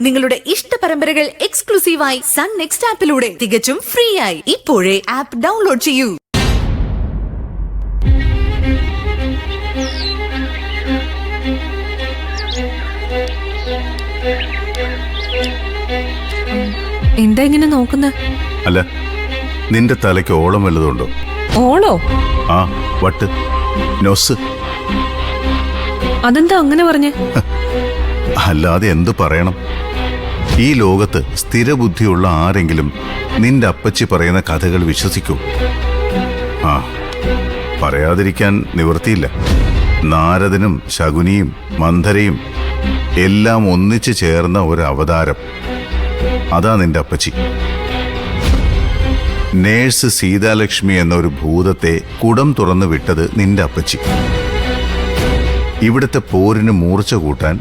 നിങ്ങളുടെ ഇഷ്ട പരമ്പരകൾ എക്സ്ക്ലൂസീവായി സൺ നെക്സ്റ്റ് ആപ്പിലൂടെ തികച്ചും ഫ്രീ ആയി. ഇപ്പോഴേ ആപ്പ് ഡൗൺലോഡ് ചെയ്യൂ. എന്താ ഇങ്ങനെ നോക്കുന്ന? അല്ല, നിന്റെ തലയ്ക്ക് ഓളം വല്ലതുണ്ടോ? ഓളോ? ആ, വട്ട്, നൊസ്. അതെന്താ അങ്ങനെ പറഞ്ഞേ? അല്ലാതെ എന്തു പറയണം? ഈ ലോകത്ത് സ്ഥിരബുദ്ധിയുള്ള ആരെങ്കിലും നിന്റെ അപ്പച്ചി പറയുന്ന കഥകൾ വിശ്വസിക്കൂ? ആ, പറയാതിരിക്കാൻ നിവൃത്തിയില്ല. നാരദനും ശകുനിയും മന്ധരയും എല്ലാം ഒന്നിച്ചു ചേർന്ന ഒരു അവതാരം. അതാ നിന്റെ അപ്പച്ചി. നേഴ്സ് സീതാലക്ഷ്മി എന്ന ഒരു ഭൂതത്തെ കുടം തുറന്നു വിട്ടത് നിന്റെ അപ്പച്ചി. ഇവിടുത്തെ പോരിന് മൂർച്ച കൂട്ടാൻ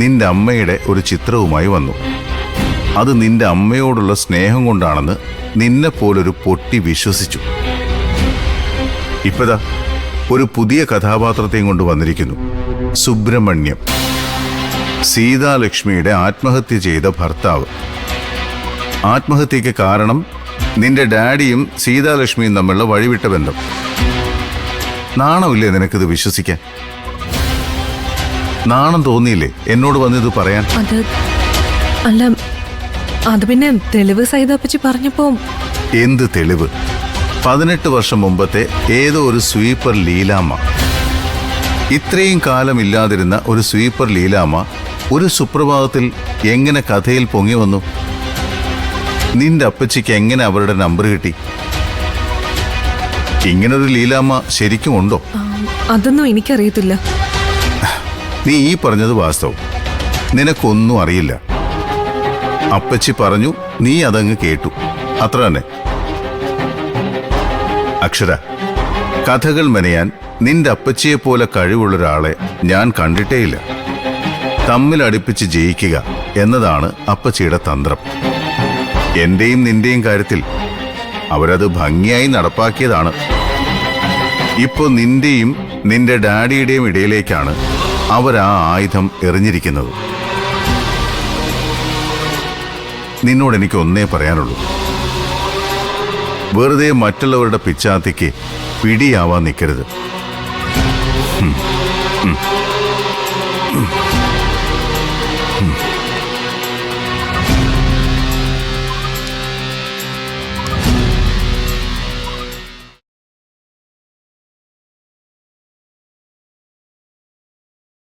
നിന്റെ അമ്മയുടെ ഒരു ചിത്രവുമായി വന്നു. അത് നിന്റെ അമ്മയോടുള്ള സ്നേഹം കൊണ്ടാണെന്ന് നിന്നെപ്പോലൊരു പൊട്ടി വിശ്വസിച്ചു. ഇപ്പതാ ഒരു പുതിയ കഥാപാത്രത്തെയും കൊണ്ട് വന്നിരിക്കുന്നു. സുബ്രഹ്മണ്യം, സീതാലക്ഷ്മിയുടെ ആത്മഹത്യ ചെയ്ത ഭർത്താവ്. ആത്മഹത്യക്ക് കാരണം നിന്റെ ഡാഡിയും സീതാലക്ഷ്മിയും തമ്മിലുള്ള വഴിവിട്ട ബന്ധം. നാണമില്ലേ നിനക്കിത് വിശ്വസിക്കാൻ? നാണം തോന്നിയില്ലേ എന്നോട് വന്നിത് പറയാൻ? അല്ല, അത് പിന്നെ തെളിവ് സൈതാപ്പച്ചി പറഞ്ഞപ്പോ. എന്ത് തെളിവ്? 18 വർഷം മുമ്പത്തെ ഏതോ ഒരു സ്വീപ്പർ ലീലാമ്മ. ഇത്രയും കാലം ഇല്ലാതിരുന്ന ഒരു സ്വീപ്പർ ലീലാമ്മ ഒരു സുപ്രഭാതത്തിൽ എങ്ങനെ കഥയിൽ പൊങ്ങി വന്നു? നിന്റെ അപ്പച്ചിക്ക് എങ്ങനെ അവരുടെ നമ്പർ കിട്ടി? ഇങ്ങനൊരു ലീലാമ്മ ശരിക്കും ഉണ്ടോ? അതൊന്നും എനിക്കറിയത്തില്ല. നീ ഈ പറഞ്ഞത് വാസ്തവം. നിനക്കൊന്നും അറിയില്ല. അപ്പച്ചി പറഞ്ഞു, നീ അതങ്ങ് കേട്ടു, അത്ര തന്നെ. അക്ഷര, കഥകൾ മെനയാൻ നിന്റെ അപ്പച്ചിയെപ്പോലെ കഴിവുള്ളൊരാളെ ഞാൻ കണ്ടിട്ടേയില്ല. തമ്മിലടിപ്പിച്ച് ജയിക്കുക എന്നതാണ് അപ്പച്ചിയുടെ തന്ത്രം. എന്റെയും നിന്റെയും കാര്യത്തിൽ അവരത് ഭംഗിയായി നടപ്പാക്കിയതാണ്. ഇപ്പോ നിന്റെയും നിന്റെ ഡാഡിയുടെയും ഇടയിലേക്കാണ് അവരാ ആയുധം എറിഞ്ഞിരിക്കുന്നത്. നിന്നോട് എനിക്ക് ഒന്നേ പറയാനുള്ളൂ. വെറുതെ മറ്റുള്ളവരുടെ പിച്ചാത്തിക്ക് പിടിയാവാൻ നിൽക്കരുത്.